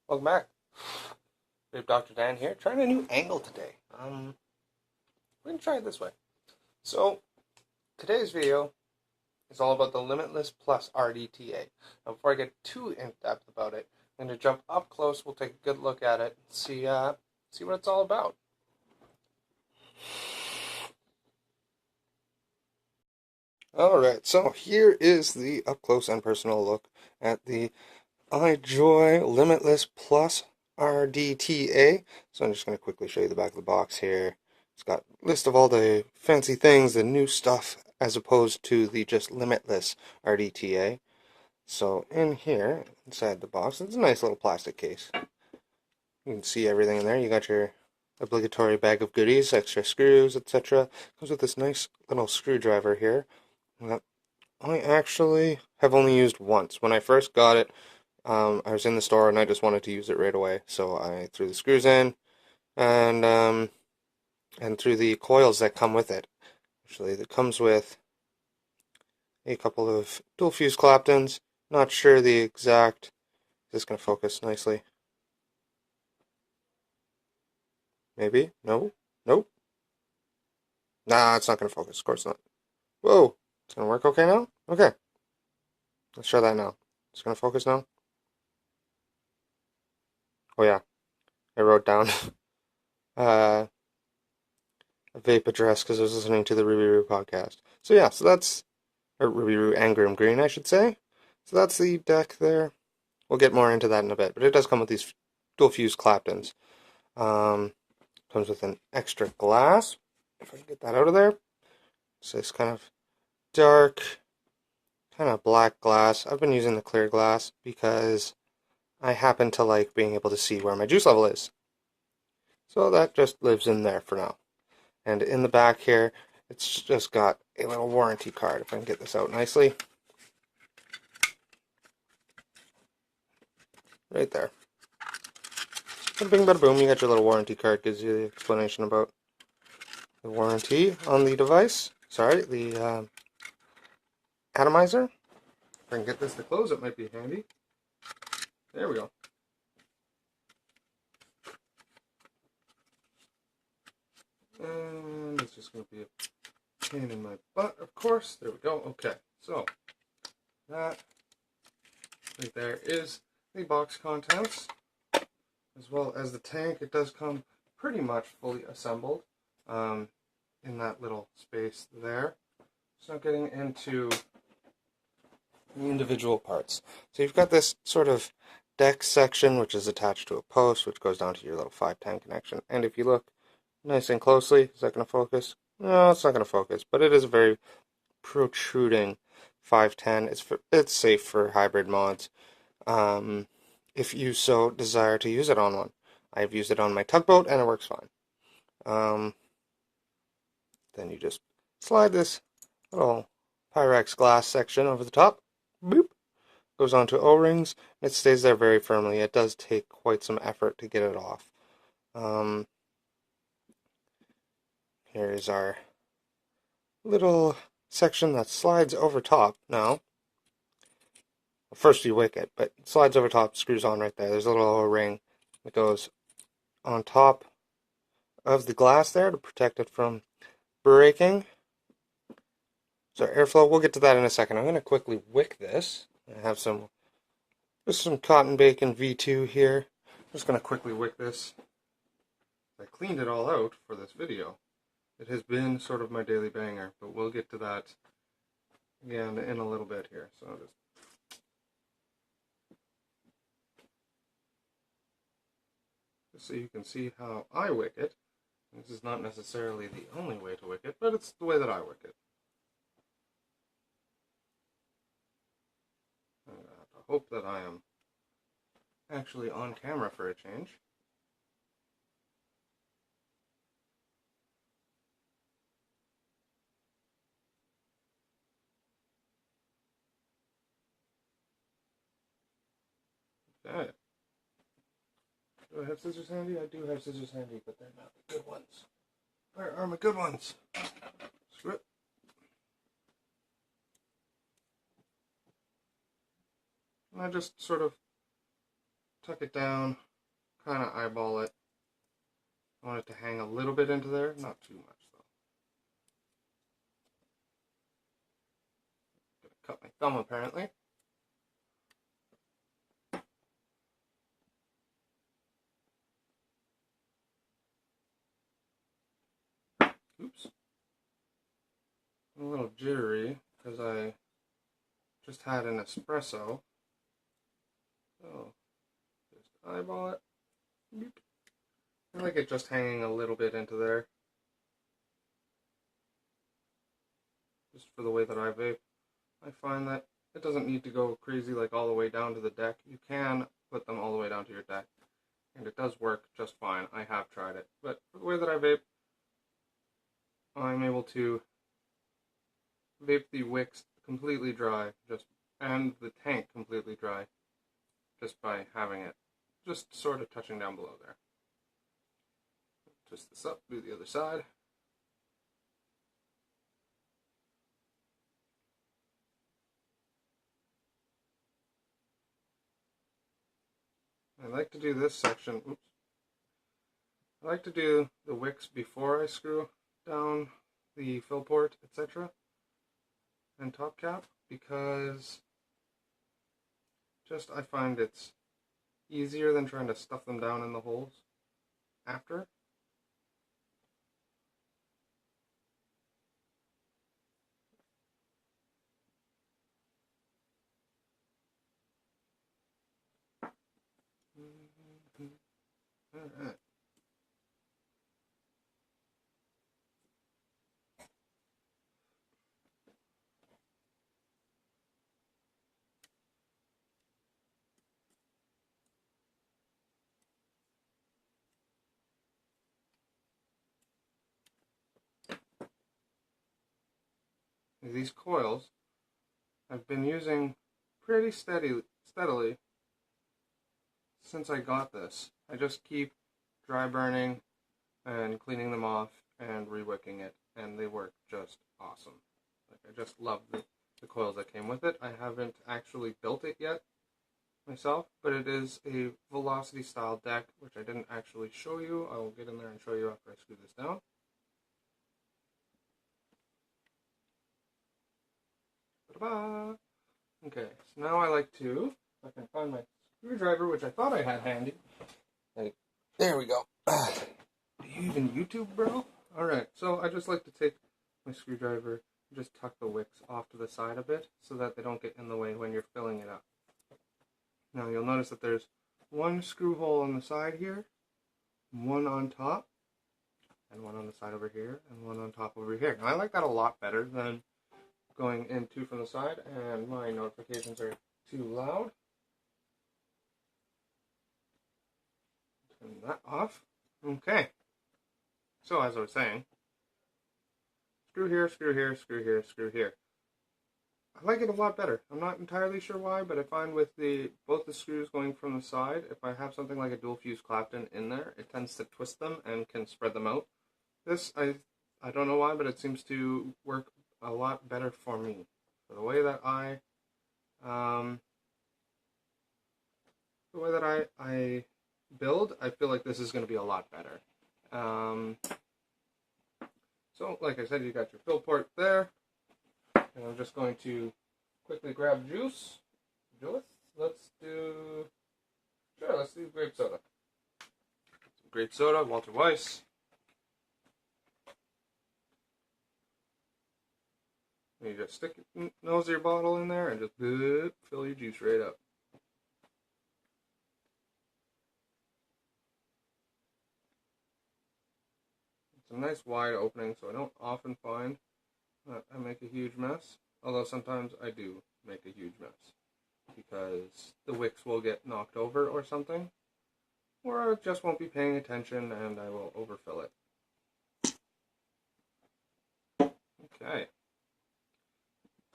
Welcome back. We have Dr. Dan here, trying a new angle today. We're going to try it this way. So, today's video is all about the Limitless Plus RDTA. Now, before I get too in-depth about it, I'm going to jump up close, we'll take a good look at it, and see what it's all about. Alright, so here is the up-close and personal look at the iJoy Limitless Plus RDTA. So I'm just going to quickly show you the back of the box here. It's got a list of all the fancy things, the new stuff, as opposed to the just Limitless RDTA. So in here, inside the box, it's a nice little plastic case. You can see everything in there. You got your obligatory bag of goodies, extra screws, etc. Comes with this nice little screwdriver here that I actually have only used once. When I first got it, I was in the store and I just wanted to use it right away, so I threw the screws in and threw the coils that come with it. Actually, it comes with a couple of dual fuse Claptons. Not sure the exact. Is this going to focus nicely? Maybe? No? Nope. Nah, it's not going to focus. Of course not. Whoa! It's going to work okay now? Okay. Let's try that now. It's going to focus now? Oh yeah. I wrote down a vape address because I was listening to the Ruby Roo podcast. So yeah, so that's or Ruby Roo and Grim Green, I should say. So that's the deck there. We'll get more into that in a bit, but it does come with these dual fuse Claptons. Comes with an extra glass. If I can get that out of there. So it's kind of dark, kind of black glass. I've been using the clear glass because I happen to like being able to see where my juice level is. So that just lives in there for now. And in the back here, it's just got a little warranty card, if I can get this out nicely. Right there. Bada bing, bada boom, you got your little warranty card, gives you the explanation about the warranty on the device. Sorry, the atomizer. If I can get this to close, it might be handy. There we go. And it's just going to be a pain in my butt, of course. There we go. Okay, so that right there is the box contents, as well as the tank. It does come pretty much fully assembled in that little space there. So getting into the individual parts. So you've got this sort of deck section, which is attached to a post, which goes down to your little 510 connection. And if you look nice and closely, is that going to focus? No, it's not going to focus, but it is a very protruding 510. It's safe for hybrid mods, if you so desire to use it on one. I've used it on my tugboat and it works fine. Then you just slide this little Pyrex glass section over the top. Boop. Goes onto O-rings. It stays there very firmly. It does take quite some effort to get it off. Here is our little section that slides over top. Now, first you wick it, but it slides over top, screws on right there. There's a little O-ring that goes on top of the glass there to protect it from breaking. So airflow, we'll get to that in a second. I'm going to quickly wick this. I have just some cotton bacon V2 here. I'm just going to quickly wick this. I cleaned it all out for this video. It has been sort of my daily banger, but we'll get to that again in a little bit here. So just so you can see how I wick it. This is not necessarily the only way to wick it, but it's the way that I wick it. I have to hope that I am actually on camera for a change. Okay. Do I have scissors handy? I do have scissors handy, but they're not the good ones. Where are my good ones? Screw it. And I just sort of tuck it down, kind of eyeball it. I want it to hang a little bit into there, not too much though. Gonna cut my thumb apparently. Oops. I'm a little jittery because I just had an espresso. So, just eyeball it. Beep. I like it just hanging a little bit into there. Just for the way that I vape. I find that it doesn't need to go crazy like all the way down to the deck. You can put them all the way down to your deck. And it does work just fine. I have tried it. But for the way that I vape, I'm able to vape the wicks completely dry, and the tank completely dry, just by having it just sort of touching down below there. Twist this up, do the other side. I like to do this section, oops. I like to do the wicks before I screw down the fill port, etc. and top cap, because I find it's easier than trying to stuff them down in the holes after. Alright. These coils I've been using pretty steadily since I got this. I just keep dry burning and cleaning them off and re-wicking it, and they work just awesome. Like, I just love the coils that came with it. I haven't actually built it yet myself, but it is a velocity style deck, which I didn't actually show you. I will get in there and show you after I screw this down. Ta-da! Okay, so now I like to, if I can find my screwdriver, which I thought I had handy. Like, there we go. Do you even YouTube, bro? Alright, so I just like to take my screwdriver and just tuck the wicks off to the side a bit so that they don't get in the way when you're filling it up. Now you'll notice that there's one screw hole on the side here, one on top, and one on the side over here, and one on top over here. Now I like that a lot better than going in two from the side, and my notifications are too loud. Turn that off. Okay. So as I was saying, screw here, screw here, screw here, screw here. I like it a lot better. I'm not entirely sure why, but I find with both the screws going from the side, if I have something like a dual fuse Clapton in there, it tends to twist them and can spread them out. This, I don't know why, but it seems to work a lot better for me. For the way that I build, I feel like this is going to be a lot better. So, like I said, you got your fill port there. And I'm just going to quickly grab juice. Let's do grape soda. Some grape soda, Walter Weiss. And you just stick your nose of your bottle in there and just fill your juice right up. It's a nice wide opening, so I don't often find that I make a huge mess. Although sometimes I do make a huge mess because the wicks will get knocked over or something, or I just won't be paying attention and I will overfill it. Okay.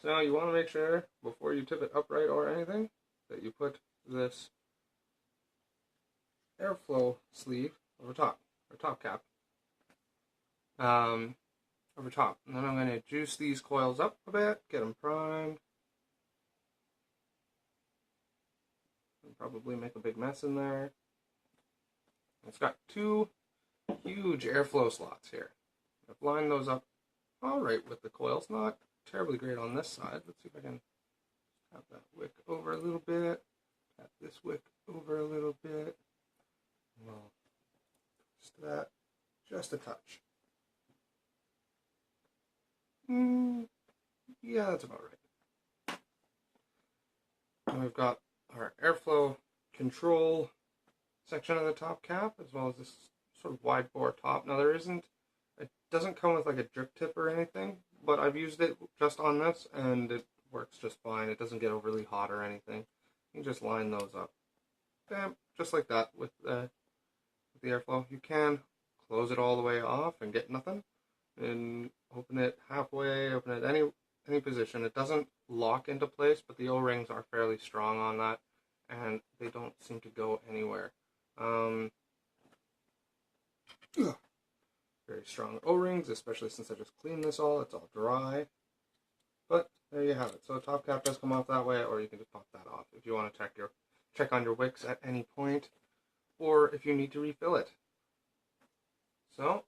So now you want to make sure, before you tip it upright or anything, that you put this airflow sleeve over top, or top cap, over top. And then I'm going to juice these coils up a bit, get them primed. probably make a big mess in there. It's got two huge airflow slots here. I've lined those up all right with the coils. Not terribly great on this side. Let's see if I can have that wick over a little bit. Tap this wick over a little bit. Well, just that, just a touch. Yeah, that's about right. And we've got our airflow control section of the top cap, as well as this sort of wide bore top. Now it doesn't come with like a drip tip or anything, but I've used it just on this and it works just fine. It doesn't get overly hot or anything. You just line those up. Bam, just like that with the airflow. You can close it all the way off and get nothing, and open it halfway, open it any position. It doesn't lock into place, but the O-rings are fairly strong on that, and they don't seem to go anywhere. Very strong O-rings, especially since I just cleaned this all. It's all dry. But there you have it. So the top cap does come off that way, or you can just pop that off if you want to check on your wicks at any point, or if you need to refill it. So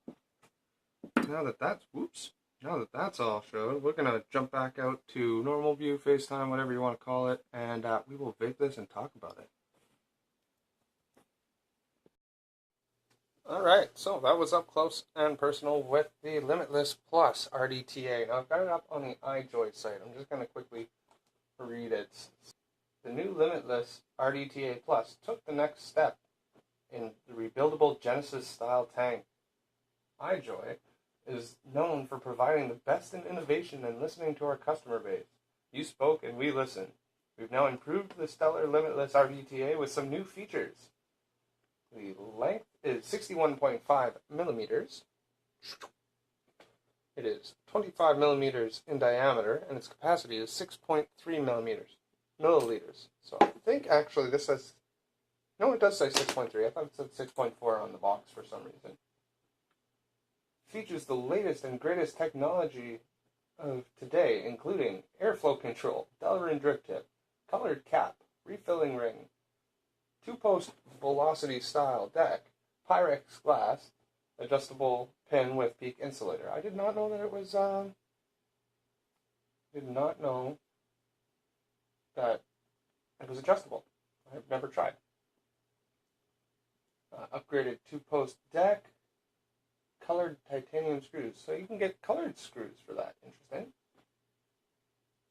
now that that's all showed, we're gonna jump back out to normal view, FaceTime, whatever you want to call it, and we will vape this and talk about it. Alright, so that was up close and personal with the Limitless Plus RDTA. Now I've got it up on the iJoy site. I'm just going to quickly read it. The new Limitless RDTA Plus took the next step in the rebuildable Genesis style tank. iJoy is known for providing the best in innovation and listening to our customer base. You spoke and we listened. We've now improved the stellar Limitless RDTA with some new features. The length is 61.5 millimeters. It is 25 millimeters in diameter, and its capacity is 6.3 milliliters. So I think actually this says, no, it does say 6.3. I thought it said 6.4 on the box for some reason. Features the latest and greatest technology of today, including airflow control, Delrin drip tip, colored cap, refilling ring, 2-post velocity style deck, Pyrex glass, adjustable pin with peak insulator. I did not know that it was, adjustable. I've never tried. Upgraded 2-post deck, colored titanium screws. So you can get colored screws for that. Interesting.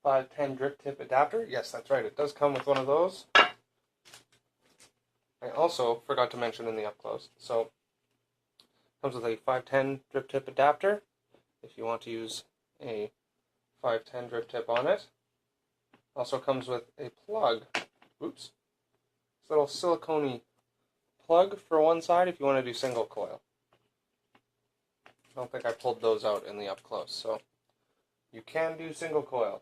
510 drip tip adapter. Yes, that's right. It does come with one of those. I also forgot to mention in the up close. So, comes with a 510 drip tip adapter if you want to use a 510 drip tip on it. Also comes with a plug. Oops. This little silicone plug for one side if you want to do single coil. I don't think I pulled those out in the up close, so you can do single coil.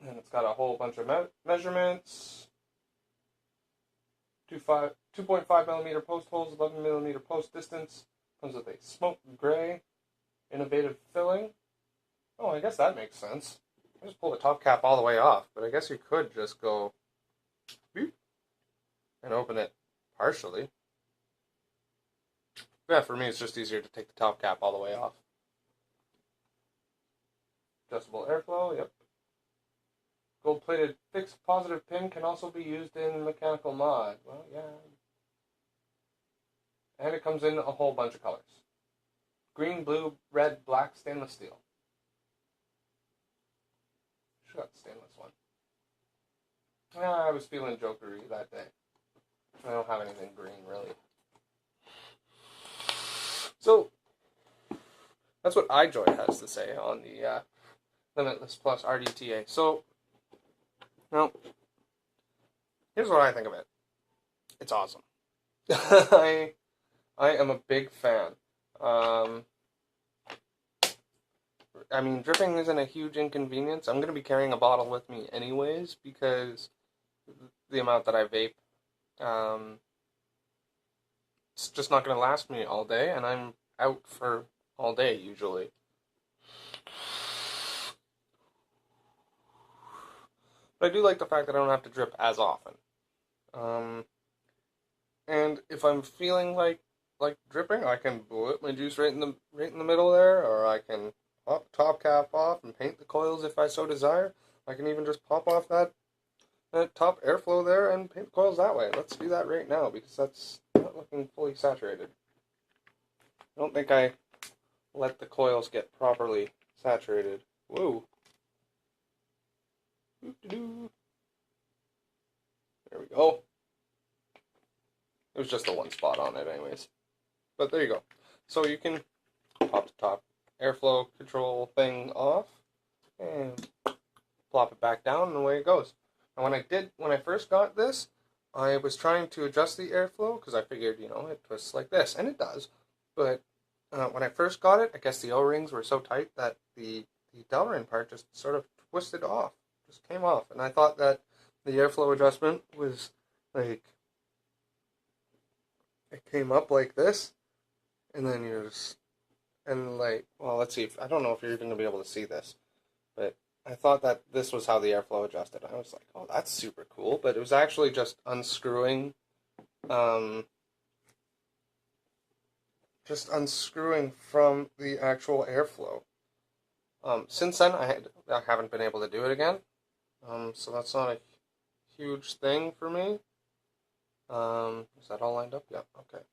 And it's got a whole bunch of measurements. 2.5 millimeter post holes, 11 millimeter post distance. Comes with a smoke gray innovative filling. Oh, I guess that makes sense. I just pulled the top cap all the way off, but I guess you could just go beep and open it partially. Yeah, for me it's just easier to take the top cap all the way off. Adjustable airflow, yep. Gold-plated fixed positive pin can also be used in mechanical mod. Well, yeah. And it comes in a whole bunch of colors. Green, blue, red, black, stainless steel. Should have the stainless one. I was feeling jokery that day. I don't have anything green, really. So, that's what iJoy has to say on the Limitless Plus RDTA. So, now, here's what I think of it. It's awesome. I am a big fan. I mean, dripping isn't a huge inconvenience. I'm going to be carrying a bottle with me anyways because the amount that I vape, it's just not going to last me all day, and I'm out for all day usually. But I do like the fact that I don't have to drip as often. And if I'm feeling like dripping, I can put my juice right in the middle there, or I can pop the top cap off and paint the coils if I so desire. I can even just pop off that top airflow there and paint the coils that way. Let's do that right now because that's not looking fully saturated. I don't think I let the coils get properly saturated. Whoa. Doo-doo-doo. There we go. It was just the one spot on it anyways. But there you go. So you can pop the top airflow control thing off and plop it back down and away it goes. And when I first got this, I was trying to adjust the airflow because I figured, it twists like this, and it does. But when I first got it, I guess the O-rings were so tight that the Delrin part just sort of twisted off, just came off. And I thought that the airflow adjustment was like, it came up like this, and then well, let's see, I don't know if you're even going to be able to see this, but I thought that this was how the airflow adjusted. I was like, oh, that's super cool, but it was actually just unscrewing, from the actual airflow. Since then, I haven't been able to do it again, so that's not a huge thing for me. Is that all lined up? Yeah, okay.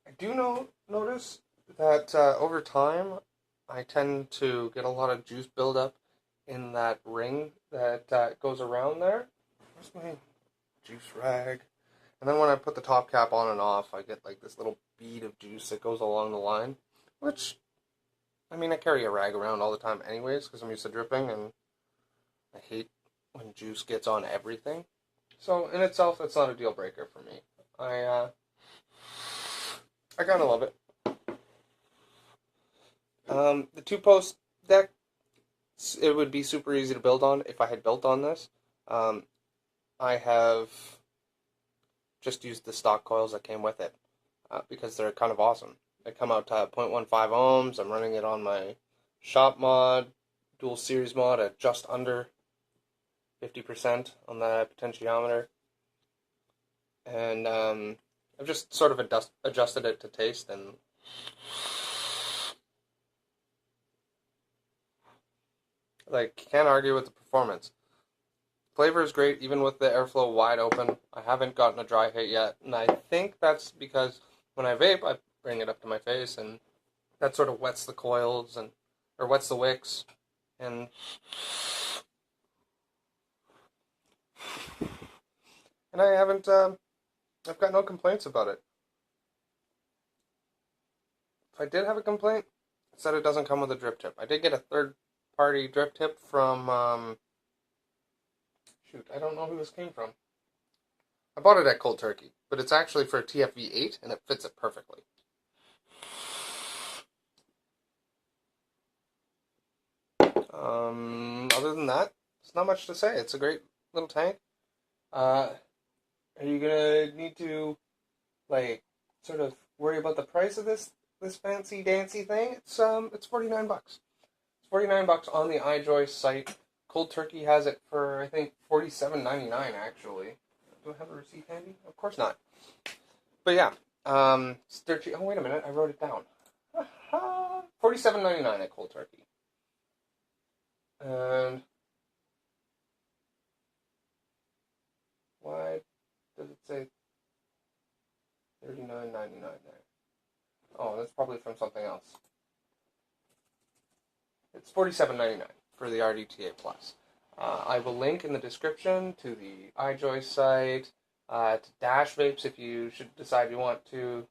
I do notice that over time, I tend to get a lot of juice buildup in that ring that goes around there. Where's my juice rag? And then when I put the top cap on and off, I get like this little bead of juice that goes along the line, which, I mean, I carry a rag around all the time anyways because I'm used to dripping, and I hate when juice gets on everything. So in itself, it's not a deal breaker for me. I kind of love it. The two-post deck, it would be super easy to build on if I had built on this. I have just used the stock coils that came with it because they're kind of awesome. They come out to 0.15 ohms. I'm running it on my shop mod, dual series mod at just under 50% on the potentiometer. And I've just sort of adjusted it to taste, and can't argue with the performance. Flavor is great even with the airflow wide open. I haven't gotten a dry hit yet, and I think that's because when I vape, I bring it up to my face, and that sort of wets the coils or wets the wicks, and I haven't. I've got no complaints about it. If I did have a complaint, it said it doesn't come with a drip tip. I did get a third-party drip tip from. Shoot, I don't know who this came from. I bought it at Cold Turkey, but it's actually for TFV8, and it fits it perfectly. Other than that, there's not much to say. It's a great little tank. Are you gonna need to, sort of worry about the price of this fancy dancy thing? It's $49. It's $49 on the iJoy site. Cold Turkey has it for, I think, $47.99 actually. Do I have a receipt handy? Of course not. But yeah, it's dirt cheap. Oh, wait a minute, I wrote it down. $47.99 at Cold Turkey. And why does it say $39.99 there? Oh, that's probably from something else. It's $47.99 for the RDTA Plus. I will link in the description to the iJoy site, to W.A.V.E.S if you should decide you want to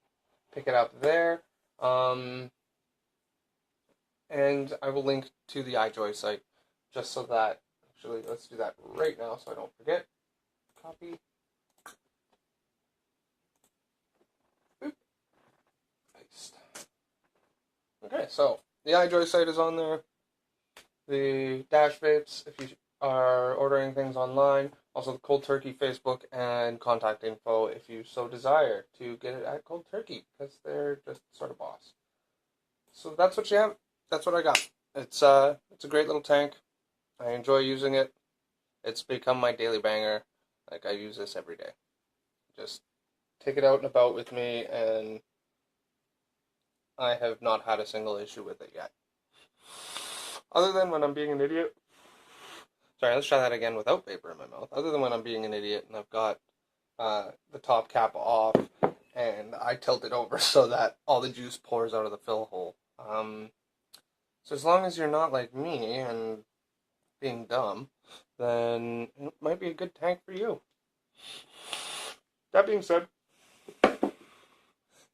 pick it up there. And I will link to the iJoy site just so that, actually, let's do that right now so I don't forget. Copy. Boop. Paste. Okay, so the iJoy site is on there. The W.A.V.E.S if you are ordering things online. Also the Cold Turkey Facebook and contact info if you so desire to get it at Cold Turkey because they're just sort of boss. So that's what you have. That's what I got. It's a great little tank. I enjoy using it. It's become my daily banger. Like, I use this every day. Just take it out and about with me, and I have not had a single issue with it yet. Other than when I'm being an idiot. Sorry, let's try that again without vapor in my mouth. Other than when I'm being an idiot and I've got the top cap off and I tilt it over so that all the juice pours out of the fill hole. So as long as you're not like me and being dumb, then it might be a good tank for you. That being said, if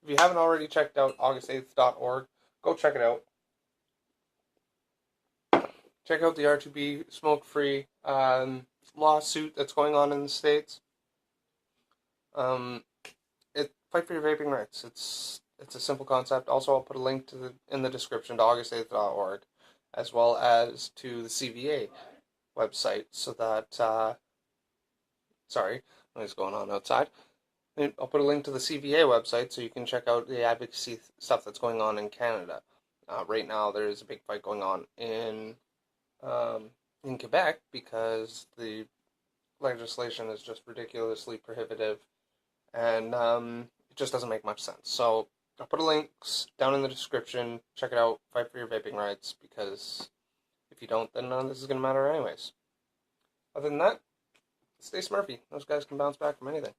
you haven't already checked out August8th.org, go check it out. Check out the R2B smoke-free lawsuit that's going on in the States. Fight for your vaping rights. It's a simple concept. Also, I'll put a link to in the description to August8th.org, as well as to the CVA website, so that sorry, noise going on outside. I'll put a link to the CVA website so you can check out the advocacy stuff that's going on in Canada. Right now, there is a big fight going on in Quebec because the legislation is just ridiculously prohibitive, and it just doesn't make much sense. So I'll put links down in the description. Check it out. Fight for your vaping rights, because if you don't, then none of this is going to matter anyways. Other than that, stay Smurfy. Those guys can bounce back from anything.